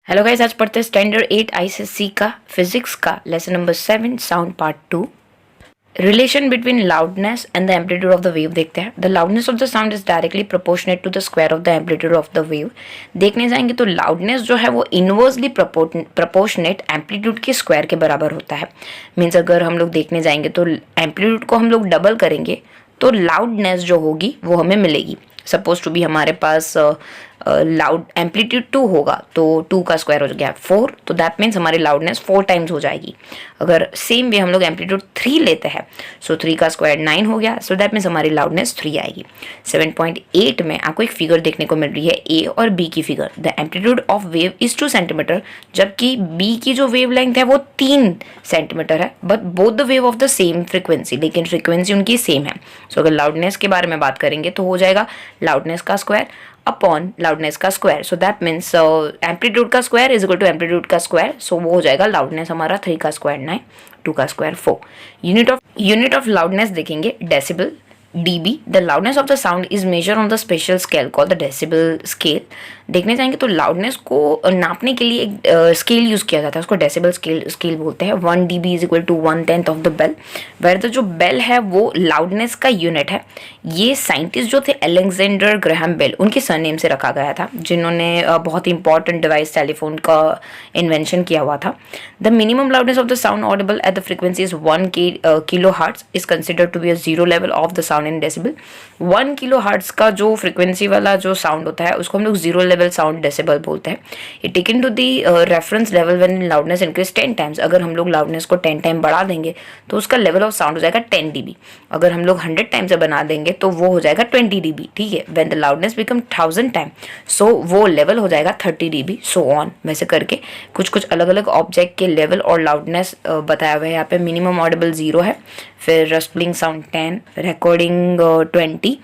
Hello guys, आज पढ़ते हैं स्टैंडर्ड 8 आईसीएससी का फिजिक्स का lesson number 7 sound part 2। Relation between loudness and the amplitude of the wave देखते हैं। The loudness of the sound is directly proportionate to the square of the amplitude of the wave. देखने जाएंगे तो loudness जो है वो inversely proportionate amplitude के square के बराबर होता है। मीन्स अगर हम लोग देखने जाएंगे तो एम्पलीट्यूड को हम लोग डबल करेंगे तो लाउडनेस जो होगी वो हमें मिलेगी। सपोज टू बी हमारे पास लाउड एम्पलीट्यूड 2 होगा तो 2 का स्क्वायर हो गया 4, तो दैट मीन्स हमारी लाउडनेस 4 टाइम्स हो जाएगी। अगर सेम वे हम लोग एम्पलीट्यूड 3 लेते हैं सो 3 का स्क्वायर 9 हो गया, सो दैट मीन्स हमारी लाउडनेस 3 आएगी। 7.8 में आपको एक फिगर देखने को मिल रही है ए और बी की figure. The amplitude of wave is 2 centimetre, जबकि बी की जो वेव लेंथ है वो 3 सेंटीमीटर है, but both the wave of the same frequency, लेकिन फ्रिक्वेंसी उनकी सेम है। सो अगर लाउडनेस के बारे में बात करेंगे तो हो जाएगा लाउडनेस का स्क्वायर अपॉन लाउडनेस का square. So that means amplitude का square is equal to amplitude का स्क्वायर। सो वो हो जाएगा लाउडनेस हमारा 3 का स्क्वायर 9, 2 का स्क्वायर 4। यूनिट ऑफ लाउडनेस देखेंगे decibel dB। The loudness of the sound is major on the special scale called the decibel scale. देखने जाएंगे तो लाउडनेस को नापने के लिए एक स्केल यूज किया जाता है, उसको डेसिबल स्केल बोलते हैं। 1 dB is equal to 1/10 of the bel, where the जो बेल है वो लाउडनेस का यूनिट है। ये साइंटिस्ट जो थे अलेक्जेंडर ग्राहम बेल, उनके सरनेम से रखा गया था, जिन्होंने बहुत इंपॉर्टेंट डिवाइस टेलीफोन का इन्वेंशन किया हुआ था। The minimum loudness of the sound audible at the frequency is 1 kilo hertz is considered to be a zero level of the sound in decibel. 1 kilo hertz का जो frequency वाला जो sound होता है उसको हम लोग जीरो लेवल साउंड डेसिबल बोलते हैं। It taken to the reference level when loudness increase 10 times. अगर हम लोग लाउडनेस को 10 टाइम बढ़ा देंगे तो उसका लेवल ऑफ साउंड हो जाएगा 10 dB। अगर हम लोग 100 टाइम से बना देंगे तो वो हो जाएगा 20 dB, ठीक है। When the loudness become 1000 time so वो लेवल हो जाएगा 30 dB, सो ऑन। वैसे करके कुछ कुछ अलग अलग ऑब्जेक्ट के लेवल और लाउडनेस बताया हुआ है यहाँ पे। मिनिमम ऑडिबल 0 है, फिर रस्पलिंग sound 10, recording 20,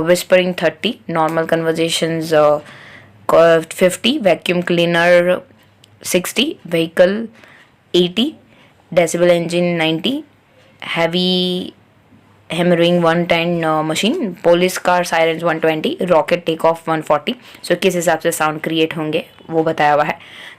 whispering 30, normal conversations 50, vacuum cleaner 60, vehicle 80, decibel engine 90, heavy hammering 110 machine, police car sirens 120, rocket take off 140। सो किस हिसाब से साउंड क्रिएट होंगे वो बताया हुआ है।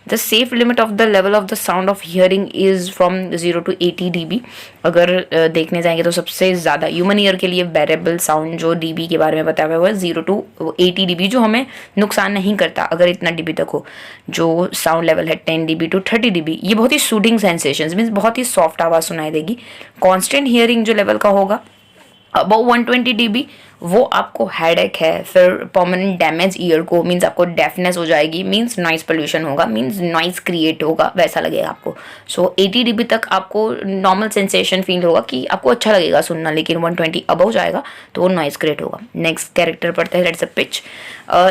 The safe limit of the level of the sound of hearing is from 0 to 80 dB। अगर देखने जाएंगे तो सबसे ज़्यादा ह्यूमन ईयर के लिए वेरिएबल साउंड जो dB के बारे में बताया हुआ है 0 to 80 dB, जो हमें नुकसान नहीं करता अगर इतना dB तक हो। जो साउंड लेवल है 10 dB to 30 dB, ये बहुत ही सूदिंग सेंसेशंस मीन्स बहुत ही सॉफ्ट आवाज़ सुनाई देगी। कॉन्स्टेंट हियरिंग जो लेवल का होगा अबव 120 dB वो आपको हेडेक है, फिर परमानेंट डैमेज ईयर को, मीन्स आपको डेफनेस हो जाएगी, मीन्स नॉइस पोल्यूशन होगा, मीन्स नॉइस क्रिएट होगा, वैसा लगेगा आपको। सो 80 dB तक आपको नॉर्मल सेंसेशन फील होगा कि आपको अच्छा लगेगा सुनना, लेकिन 120 अबव जाएगा तो वो नॉइस क्रिएट होगा। नेक्स्ट कैरेक्टर पढ़ते हैं, that's a pitch.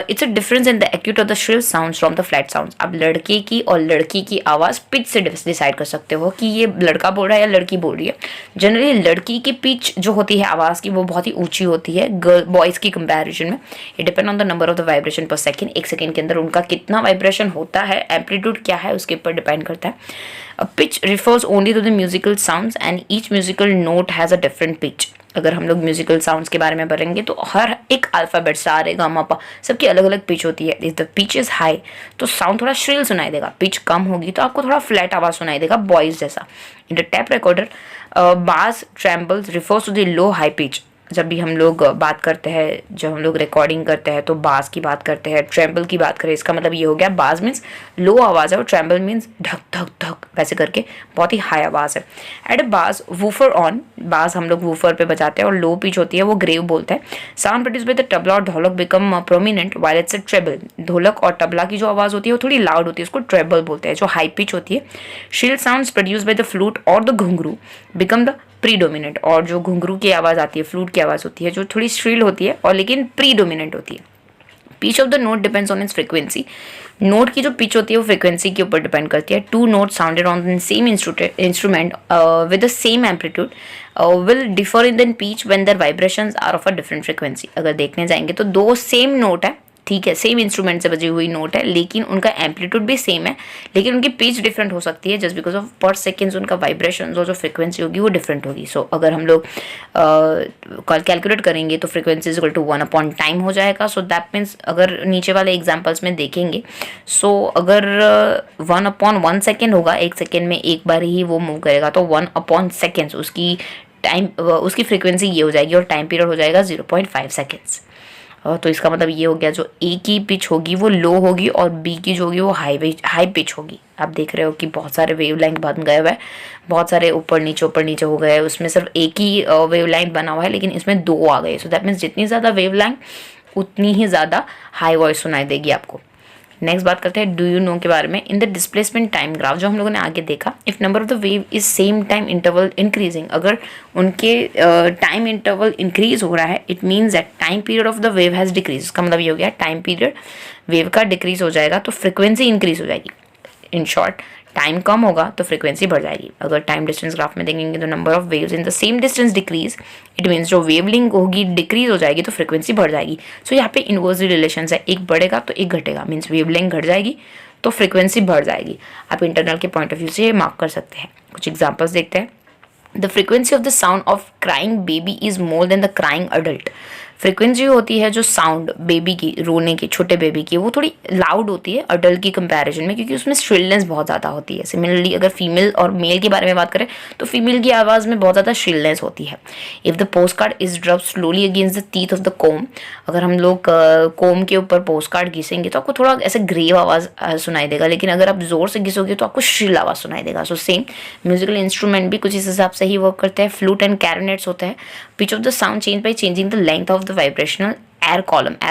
It's a difference in the acute of the shrill sounds from the flat sounds. आप लड़के की और लड़की की आवाज़ पिच से डिसाइड कर सकते हो कि ये लड़का बोल रहा है या लड़की बोल रही है। जनरली लड़की की पिच जो होती है आवाज़ की वो बहुत ही ऊँची होती है गर्ल बॉयज़ की कंपैरिजन में। It depend on the number of the vibration पर सेकेंड। एक सेकेंड के अंदर उनका कितना वाइब्रेशन होता है, एम्पलीट्यूड क्या है उसके ऊपर डिपेंड करता है। Pitch refers only to the musical sounds and each musical note has a different pitch. अगर हम लोग म्यूजिकल साउंड्स के बारे में पढ़ेंगे तो हर एक अल्फ़ाबेट सा रे गा मा पा सबकी अलग अलग पिच होती है। If the pitch is high तो साउंड थोड़ा श्रिल सुनाई देगा, पिच कम होगी तो आपको थोड़ा फ्लैट आवाज़ सुनाई देगा वॉइस जैसा। In the tape recorder bass trembles refers to the low high pitch. जब भी हम लोग बात करते हैं, जब हम लोग रिकॉर्डिंग करते हैं तो बास की बात करते हैं, ट्रेम्बल की बात करें, इसका मतलब ये हो गया बास मीन्स लो आवाज़ है और ट्रेम्बल मीन्स धक धक धक, वैसे करके बहुत ही हाई आवाज़ है। एट बास वूफर ऑन, बास हम लोग वूफर पे बजाते हैं और लो पिच होती है वो ग्रेव बोलते हैं। Sound produce by the tabla और dholak become prominent while it's a treble. ढोलक और तबला की जो आवाज़ होती है वो थोड़ी लाउड होती है, उसको ट्रेबल बोलते हैं, जो हाई पिच होती है। Shrill sounds produce by the flute और द घुंघरू बिकम द प्रीडोमिनेंट। और जो घुंघरू की आवाज़ आती है, फ्लूट की आवाज़ होती है, जो थोड़ी श्रिल होती है और लेकिन प्रीडोमिनेंट होती है। Pitch of the note depends on it's frequency. Note की जो पिच होती है वो फ्रीक्वेंसी के ऊपर डिपेंड करती है। 2 note sounded on the same instrument with the same amplitude will differ in the pitch when their vibrations are of a different frequency. अगर देखने जाएंगे तो 2 सेम नोट है ठीक है, सेम इंस्ट्रूमेंट से बजी हुई नोट है, लेकिन उनका एम्पलीट्यूड भी सेम है, लेकिन उनकी पिच डिफरेंट हो सकती है जस्ट बिकॉज ऑफ पर सेकेंड्स उनका वाइब्रेशन और जो फ्रिक्वेंसी होगी वो डिफरेंट होगी. सो अगर हम लोग कैलकुलेट करेंगे तो frequency is equal to 1 time हो जाएगा. सो दैट मीन्स अगर नीचे वाले एग्जाम्पल्स में देखेंगे, सो अगर 1/1 सेकेंड होगा, 1 सेकेंड में एक बार ही वो मूव करेगा, तो 1/सेकेंड्स उसकी टाइम, उसकी फ्रिक्वेंसी ये हो जाएगी और टाइम पीरियड हो जाएगा 0.5 सेकेंड्स. तो इसका मतलब ये हो गया, जो ए की पिच होगी वो लो होगी और बी की जो होगी वो हाई पिच होगी. आप देख रहे हो कि बहुत सारे वेवलेंथ बन गए हुए हैं, बहुत सारे ऊपर नीचे हो गए. उसमें सिर्फ एक ही वेवलेंथ बना हुआ है, लेकिन इसमें 2 आ गए. सो दैट मीन्स जितनी ज़्यादा वेवलेंथ उतनी ही ज़्यादा हाई वॉइस सुनाई देगी आपको. नेक्स्ट बात करते हैं डू यू नो के बारे में. In the displacement time graph जो हम लोगों ने आगे देखा, if number of the wave is same time interval increasing, अगर उनके टाइम इंटरवल इंक्रीज हो रहा है, it means that time period of the wave has decrease. इसका मतलब ये हो गया टाइम पीरियड वेव का डिक्रीज हो जाएगा तो फ्रिक्वेंसी इंक्रीज हो जाएगी. इन शॉर्ट, टाइम कम होगा तो फ्रिक्वेंसी बढ़ जाएगी. अगर टाइम डिस्टेंस ग्राफ में देखेंगे तो number of waves in the same distance decrease, it means जो वेवलिंग होगी डिक्रीज हो जाएगी तो फ्रिक्वेंसी बढ़ जाएगी. सो यहाँ पे इनवर्सली रिलेशन है, एक बढ़ेगा तो एक घटेगा, मीन्स वेवलिंग घट जाएगी तो फ्रिक्वेंसी बढ़ जाएगी. आप इंटरनल के पॉइंट ऑफ व्यू से मार्क कर सकते हैं. कुछ एग्जाम्पल्स देखते हैं. The frequency of the sound of crying baby is more than the crying adult. Frequency होती है जो साउंड बेबी की, रोने की, छोटे बेबी की, वो थोड़ी लाउड होती है अडल्ट की कंपैरिजन में, क्योंकि उसमें श्रिलनेस बहुत ज़्यादा होती है. सिमिलरली अगर फीमेल और मेल के बारे में बात करें तो फीमेल की आवाज़ में बहुत ज़्यादा श्रिलनेस होती है. If the post card is drub slowly against the teeth of the comb, अगर हम लोग कोम के ऊपर पोस्ट कार्ड घिसेंगे तो आपको थोड़ा ऐसे ग्रेव आवाज़ सुनाई देगा, लेकिन अगर आप जोर से घिसोगे तो आपको श्रिल आवाज़ सुनाई देगा. सो सेम म्यूजिकल इंस्ट्रूमेंट भी कुछ इस हिसाब से ही वर्क करते हैं. फ्लूट एंड कैरनेट्स होते हैं. Pitch of the sound change by changing the length of the vibrational air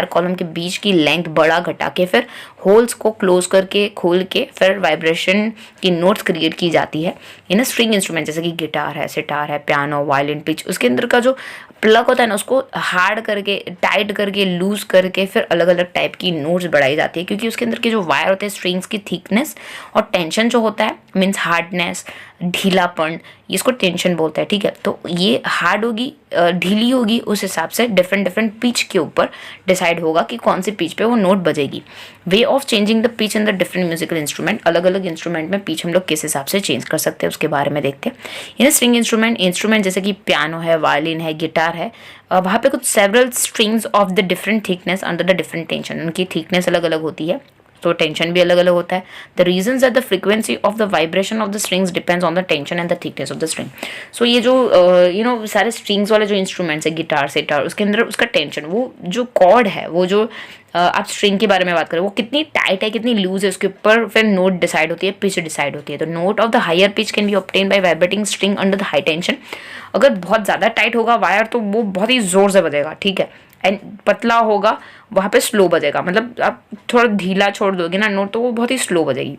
column के बीच की लेंथ बढ़ा घटा के फिर होल्स को क्लोज करके खोल के फिर वाइब्रेशन की नोट्स क्रिएट की जाती है. इन स्ट्रिंग इंस्ट्रूमेंट जैसे कि गिटार है, सितार है, पियानो, वायलिन, पिच, उसके अंदर का जो प्लग होता है ना, उसको हार्ड करके, टाइट करके, लूज करके फिर अलग अलग टाइप की नोट्स बढ़ाई जाती है, क्योंकि उसके अंदर के जो वायर होते हैं, स्ट्रिंग्स की थिकनेस और टेंशन जो होता है, मीन्स हार्डनेस, ढीलापन, इसको टेंशन बोलते हैं. ठीक है, तो ये हार्ड होगी, ढीली होगी, उस हिसाब से डिफरेंट पिच के ऊपर डिसाइड होगा कि कौन सी पिच पे वो नोट बजेगी. Way of changing the pitch in the different musical instrument, अलग अलग इंस्ट्रूमेंट में पिच हम लोग किस हिसाब से चेंज कर सकते हैं उसके बारे में देखते हैं. इन स्ट्रिंग इंस्ट्रूमेंट जैसे कि पियानो है, वायलिन है, गिटार है, वहाँ पे कुछ several strings of the different thickness under the different tension, उनकी थिकनेस अलग अलग होती है तो टेंशन भी अलग अलग होता है. The reasons that the frequency of the vibration of the strings depends on the tension and the thickness of the string. So ये जो सारे स्ट्रिंग्स वाले जो इंस्ट्रूमेंट्स है, गिटार, सितार, उसके अंदर उसका टेंशन, वो जो कॉर्ड है, वो जो आप स्ट्रिंग के बारे में बात करें, वो कितनी टाइट है, कितनी लूज है, उसके ऊपर फिर नोट डिसाइड होती है, पिच डिसाइड होती है. तो note of the higher pitch can be obtain by vibrating string under the high tension. अगर बहुत ज़्यादा टाइट होगा वायर तो वो बहुत ही ज़ोर से बजेगा. ठीक है, एंड पतला होगा वहाँ पे स्लो बजेगा, मतलब आप थोड़ा ढीला छोड़ दोगे ना नोट तो वो बहुत ही स्लो बजेगी.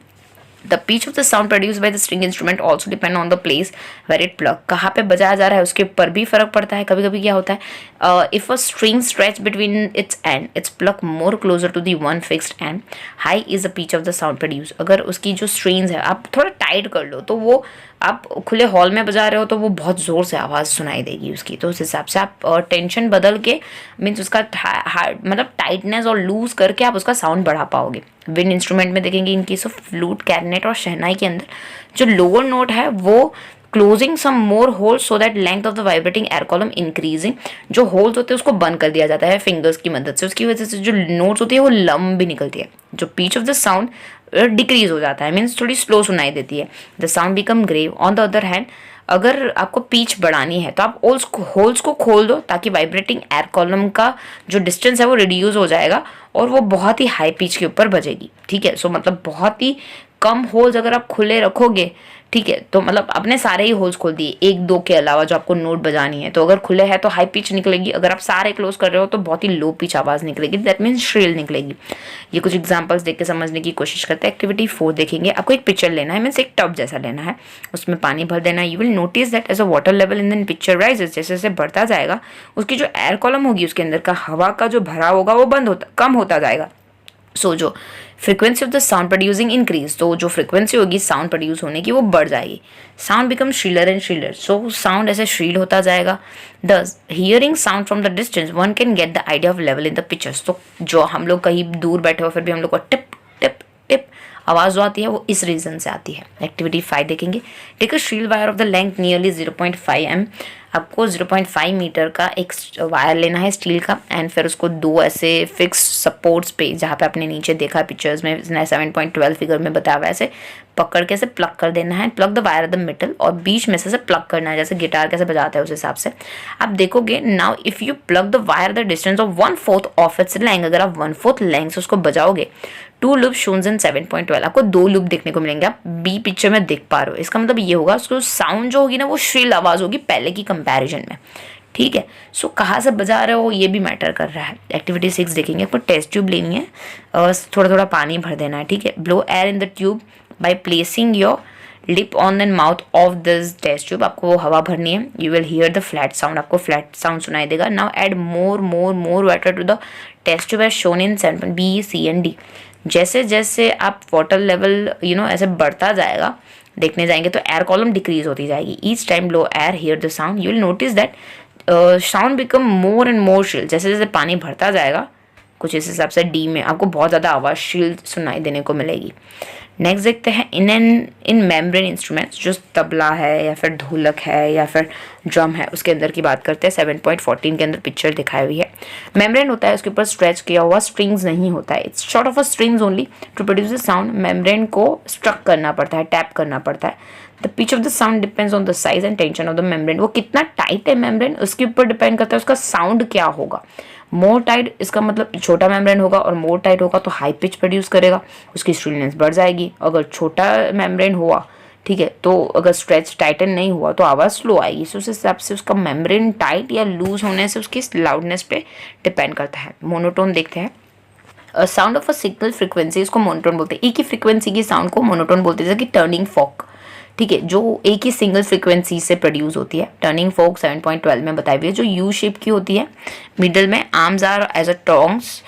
The pitch of the sound produce by the string instrument also depend on the place where it plug. कहाँ पे बजाया जा रहा है उसके ऊपर भी फर्क पड़ता है. कभी कभी क्या होता है, if a string stretch between its end, it's plug more closer to the one fixed end, high is the pitch of the sound produce. अगर उसकी जो स्ट्रिंग्स है आप थोड़ा टाइट कर लो तो वो, आप खुले हॉल में बजा रहे हो तो वो बहुत ज़ोर से आवाज़ सुनाई देगी उसकी. तो उस हिसाब से आप टेंशन बदल के, मीन्स उसका मतलब टाइटनेस और लूज करके आप उसका साउंड बढ़ा पाओगे. विंड इंस्ट्रूमेंट में देखेंगे in case of flute, clarinet और शहनाई के अंदर जो लोअर नोट है वो closing some more holes so that length of the vibrating air column increasing. जो होल्स होते हैं उसको बंद कर दिया जाता है फिंगर्स की मदद से, उसकी वजह से जो नोट्स होती है वो लंबी निकलती है. जो pitch of the sound decrease हो जाता है, मीन्स थोड़ी स्लो सुनाई देती है. The sound become grave. On the other hand, अगर आपको पिच बढ़ानी है तो आप होल्स को खोल दो ताकि वाइब्रेटिंग एयर कॉलम का जो डिस्टेंस है वो रिड्यूस हो जाएगा और वो बहुत ही हाई पिच के ऊपर बजेगी. ठीक है, सो मतलब बहुत ही कम होल्स अगर आप खुले रखोगे, ठीक है, तो मतलब आपने सारे ही होल्स खोल दिए एक दो के अलावा जो आपको नोट बजानी है, तो अगर खुले हैं तो हाई पिच निकलेगी, अगर आप सारे क्लोज कर रहे हो तो बहुत ही लो पिच आवाज़ निकलेगी, दैट मीन्स श्रिल निकलेगी. ये कुछ एग्जांपल्स देख के समझने की कोशिश करते हैं. एक्टिविटी 4 देखेंगे. आपको एक पिक्चर लेना है, मीन्स एक टब जैसा लेना है, उसमें पानी भर देना है. You will notice that as a water level in the picture rises, जैसे जैसे बढ़ता जाएगा उसकी जो एयर कॉलम होगी उसके अंदर का हवा का जो भरा होगा वो कम होता जाएगा. सो जो frequency of the sound producing increase, तो जो फ्रिक्वेंसी होगी साउंड प्रोड्यूस होने की वो बढ़ जाएगी. Sound become श्रीलर and श्रीलर, so sound ऐसे श्रील होता जाएगा. दस hearing sound from the distance one can get the idea of level in the pictures. तो जो हम लोग कहीं दूर बैठे हो फिर भी हम लोग को टिप टिप टिप आवाज़ जो आती है वो इस रीज़न से आती है. एक्टिविटी 5 देखेंगे. Take a steel wire of the length nearly 0.5 m. आपको 0.5 मीटर का एक वायर लेना है स्टील का, एंड फिर उसको दो ऐसे फिक्स सपोर्ट्स पे, जहाँ पे आपने नीचे देखा पिक्चर्स में 7.12 फिगर में बताया हुआ, ऐसे पकड़ के ऐसे प्लग कर देना है. Plug the wire at the middle, और बीच में से प्लग करना है, जैसे गिटार कैसे बजाते हैं उस हिसाब से. आप देखोगे now if you plug the wire the distance of 1/4 of its length, अगर आप 1/4 लेंथ से उसको बजाओगे, 2 लूप शोन्स इन 7.12, आपको 2 लूप देखने को मिलेंगे. आप बी पिक्चर में देख पा रहे हो. इसका मतलब ये होगा उसको साउंड जो होगी ना वो श्रिल आवाज़ होगी पहले की कंपैरिजन में. ठीक है. सो कहाँ से बजा रहे हो ये भी मैटर कर रहा है. एक्टिविटी 6 देखेंगे. आपको टेस्ट ट्यूब लेनी है और थोड़ा थोड़ा पानी भर देना है. ठीक है. Blow air in the tube by placing your lip on end mouth of this test tube. आपको वो हवा भरनी है. You will hear the flat sound, आपको फ्लैट साउंड सुनाई देगा. Now add more more more water to the test tube as shown in 7 B, C and D. जैसे जैसे आप वाटर लेवल ऐसे बढ़ता जाएगा, देखने जाएंगे तो एयर कॉलम डिक्रीज होती जाएगी. Each time blow air here the sound you will notice that sound become more and more shrill. जैसे जैसे पानी भरता जाएगा कुछ इस हिसाब से डी में आपको बहुत ज़्यादा आवाज़ श्रिल सुनाई देने को मिलेगी. नेक्स्ट देखते हैं इन मेम्ब्रेन इंस्ट्रूमेंट्स, जो तबला है या फिर ढोलक है या फिर ड्रम है, उसके अंदर की बात करते हैं. 7.14 के अंदर पिक्चर दिखाई हुई है. मेम्ब्रेन होता है, उसके ऊपर स्ट्रेच किया हुआ स्ट्रिंग्स नहीं होता है. It's short of a strings only. To produce the sound membrane को स्ट्रक करना पड़ता है, टैप करना पड़ता है. The pitch of the sound depends on the size and tension of the membrane. वो कितना टाइट है मेम्ब्रेन उसके ऊपर डिपेंड करता है उसका साउंड क्या होगा. मोर टाइट इसका मतलब छोटा मेम्ब्रेन होगा, और मोर टाइट होगा तो हाई पिच प्रोड्यूस करेगा, उसकी श्रिलनेस बढ़ जाएगी. अगर छोटा मेम्ब्रेन हुआ, ठीक है, तो अगर स्ट्रेच टाइटन नहीं हुआ तो आवाज़ स्लो आएगी. सो उस हिसाब से उसका मेम्ब्रेन टाइट या लूज होने से उसकी लाउडनेस पे डिपेंड करता है. मोनोटोन देखते हैं. Sound of a single frequency, इसको मोनोटोन बोलते हैं. एक ही फ्रिक्वेंसी की साउंड को मोनोटोन बोलते हैं, जैसे कि टर्निंग फॉक. ठीक है, जो एक ही सिंगल फ्रिक्वेंसी से प्रोड्यूस होती है. टर्निंग फोक 7.12 में बताई हुई है, जो यू शेप की होती है. मिडल में arms are as a tongs,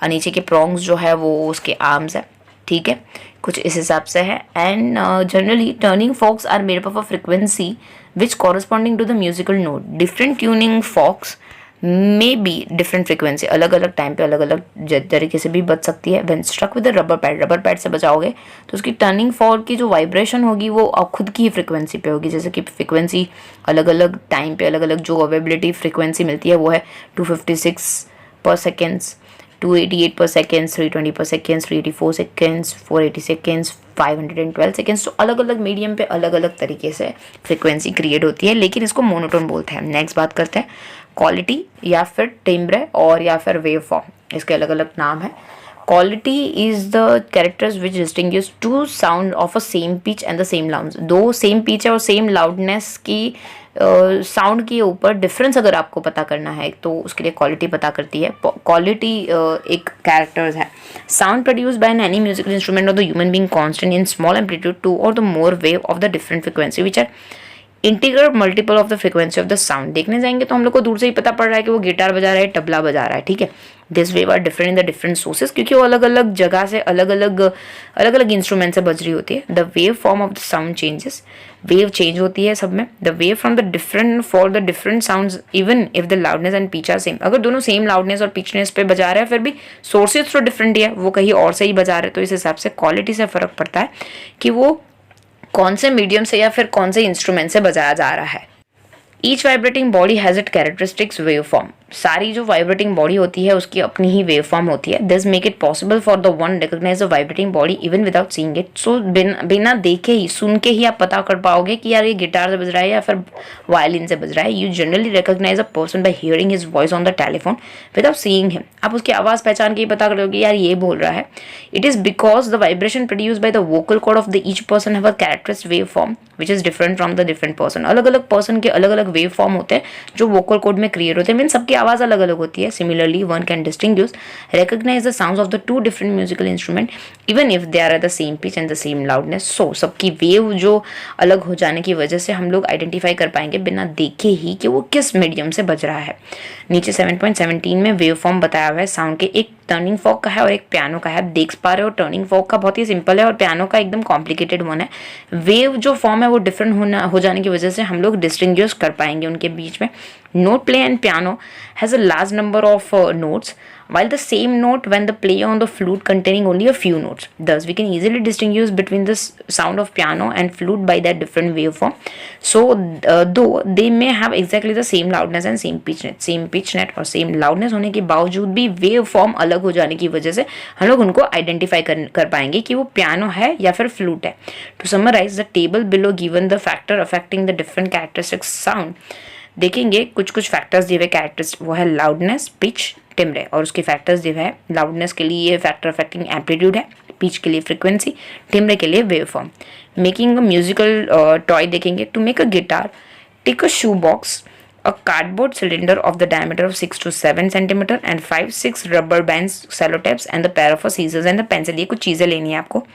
नीचे के प्रोंग्स जो है वो उसके आर्म्स है. ठीक है, कुछ इस हिसाब से है. And generally turning forks are made up of a frequency which corresponding to the musical note. Different tuning forks may be different frequency, अलग अलग टाइम पे अलग अलग तरीके से भी बज सकती है. When struck with rubber pad से बजाओगे तो उसकी टर्निंग फॉर्क की जो वाइब्रेशन होगी वो खुद की ही फ्रिक्वेंसी पे होगी. जैसे कि फ्रिक्वेंसी अलग अलग टाइम पे अलग अलग जो अवेलेबिलिटी फ्रिक्वेंसी मिलती है वो है 256 पर सेकेंड्स, 288 पर सेकेंड्स, 320 पर सेकेंड्स, 384 सेकेंड्स, 480 सेकेंड्स, 512 सेकेंड्स. तो अलग अलग मीडियम पे अलग अलग तरीके से फ्रिक्वेंसी क्रिएट होती है, लेकिन इसको मोनोटोन बोलते हैं. नेक्स्ट बात करते हैं क्वालिटी या फिर टिम्ब्रे और या फिर वेव फॉर्म. इसके अलग अलग नाम है. Quality is the characters which distinguish two sound of a same pitch and the same loud. दो सेम पिच है और सेम लाउडनेस की साउंड के ऊपर डिफरेंस अगर आपको पता करना है तो उसके लिए क्वालिटी पता करती है. क्वालिटी एक कैरेक्टर्स है. Sound produce by any musical instrument of the human being constant in small amplitude to और the more wave of the different frequency which are integral multiple of the frequency of the sound. देखने जाएंगे तो हम लोग को दूर से ही पता पड़ रहा है कि वो गिटार बजा रहा है, तबला बजा रहा है. ठीक है, this wave are different in the different sources, क्योंकि वो अलग अलग जगह से अलग अलग इंस्ट्रूमेंट से बज रही होती है. The wave form of the sound changes, wave change होती है सब में. The wave from the different for the different sounds even if the loudness and pitch are same. अगर दोनों सेम लाउडनेस और पिचनेस पे बजा रहे हैं फिर भी सोर्सेज तो डिफरेंट ही है, वो कहीं और से ही बजा रहे हैं. तो इस हिसाब से क्वालिटी से फर्क पड़ता है कि वो कौन से मीडियम से या फिर कौन से इंस्ट्रूमेंट से बजाया जा रहा है. Each vibrating body has it characteristics wave form. सारी जो वाइब्रेटिंग बॉडी होती है उसकी अपनी ही वेव फॉर्म होती है. This make it possible for the one recognise the vibrating body even without seeing it. So बिना देखे ही सुन के ही आप पता कर पाओगे कि यार ये गिटार से बज रहा है या फिर वायलिन से बज रहा है. You generally recognise a person by hearing his voice on the telephone without seeing him. आप उसकी आवाज़ पहचान के ही पता करोगे यार ये बोल रहा है. It is because the vibration produce by the vocal cord of the each person have a characteristic wave form which is different from the different person. अलग अलग पर्सन के अलग अलग वेव फॉर्म होते हैं जो वोकल कॉर्ड में create होते हैं. मीन सबकी आवाज़ अलग अलग होती है. Similarly, one can distinguish, recognize the sounds of the two different musical instruments, even if they are at the same pitch and the same loudness. So, सबकी वेव जो अलग हो जाने की वजह से हम लोग आइडेंटिफाई कर पाएंगे बिना देखे ही कि वो किस मीडियम से बज रहा है. नीचे 7.17 में वेव फॉर्म बताया हुआ है साउंड के एक टर्निंग फॉर्क का है और एक पियानो का है। आप देख पा रहे हो टर्निंग फॉर्क का बहुत ही सिंपल है और पियानो का एकदम कॉम्प्लिकेटेड वन है। वेव जो फॉर्म है वो डिफरेंट हो जाने की वजह से हम लोग डिस्टिंग्विश कर पाएंगे उनके बीच में। Note play and piano has a large number of notes, while the same note when the play on the flute containing only a few notes. Thus, we can easily distinguish between the sound of piano and flute by their different waveform. So, though they may have exactly the same loudness and same pitch net और same loudness होने के बावजूद भी waveform अलग हो जाने की वजह से हम लोग उनको identify कर पाएंगे कि वो piano है या फिर flute है. To summarize, the table below given the factor affecting the different characteristics sound. देखेंगे कुछ फैक्टर्स दिए हुए कैरेक्टरिस्टिक, वो है लाउडनेस, पिच, टिम्bre और उसके फैक्टर्स दिए हुए हैं। लाउडनेस के लिए ये फैक्टर अफेक्टिंग एम्पलीट्यूड है, पिच के लिए फ्रीक्वेंसी, टिम्bre के लिए wave form. Making a musical toy देखेंगे। To make a guitar, take a shoe box, a cardboard cylinder of the diameter of 6 to 7 centimeter and 5-6 rubber bands, sellotapes and the pair of scissors and the pencil। ये कुछ चीज़ें लेनी है आपको।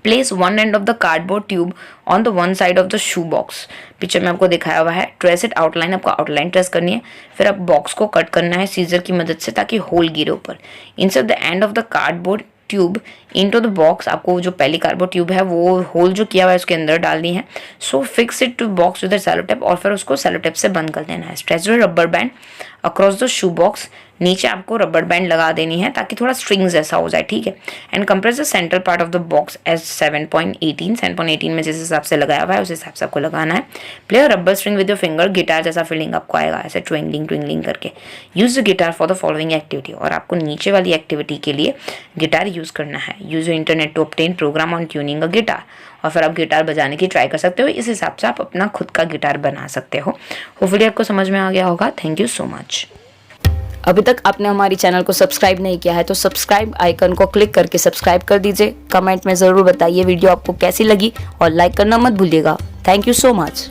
Place one end of the cardboard tube on the one side of the shoe box. Picture में आपको दिखाया हुआ है। ट्रेस इट आउटलाइन, आपको आउटलाइन ट्रेस करनी है। फिर आप बॉक्स को कट करना है सीजर की मदद से ताकि होल गिरे ऊपर। Insert the end of the cardboard tube into the box. आपको जो पहली कार्डबोर्ड ट्यूब है वो होल जो किया हुआ है उसके अंदर डालनी है। So fix it to box with sellotape और फिर उसको सेलोटेप से बंद कर देना है। Stretch rubber band across the shoe box, नीचे आपको रबर बैंड लगा देनी है ताकि थोड़ा स्ट्रिंग्स जैसा हो जाए, ठीक है। And compress the central part of the box as 7.18 में जिस हिसाब से लगाया हुआ है उस हिसाब से आपको लगाना है। Play rubber string with your finger, guitar जैसा फीलिंग आपको आएगा ऐसे ट्विंगलिंग करके। Use the guitar for the following activity, और आपको नीचे वाली एक्टिविटी के लिए गिटार यूज करना है। Use internet to obtain program on tuning a guitar, और फिर आप गिटार बजाने की ट्राई कर सकते हो। इस हिसाब से आप अपना खुद का गिटार बना सकते हो। होपफुली आपको समझ में आ गया होगा। Thank you so much. अभी तक आपने हमारी चैनल को सब्सक्राइब नहीं किया है तो सब्सक्राइब आइकन को क्लिक करके सब्सक्राइब कर दीजिए। कमेंट में ज़रूर बताइए वीडियो आपको कैसी लगी और लाइक करना मत भूलिएगा। Thank you so much.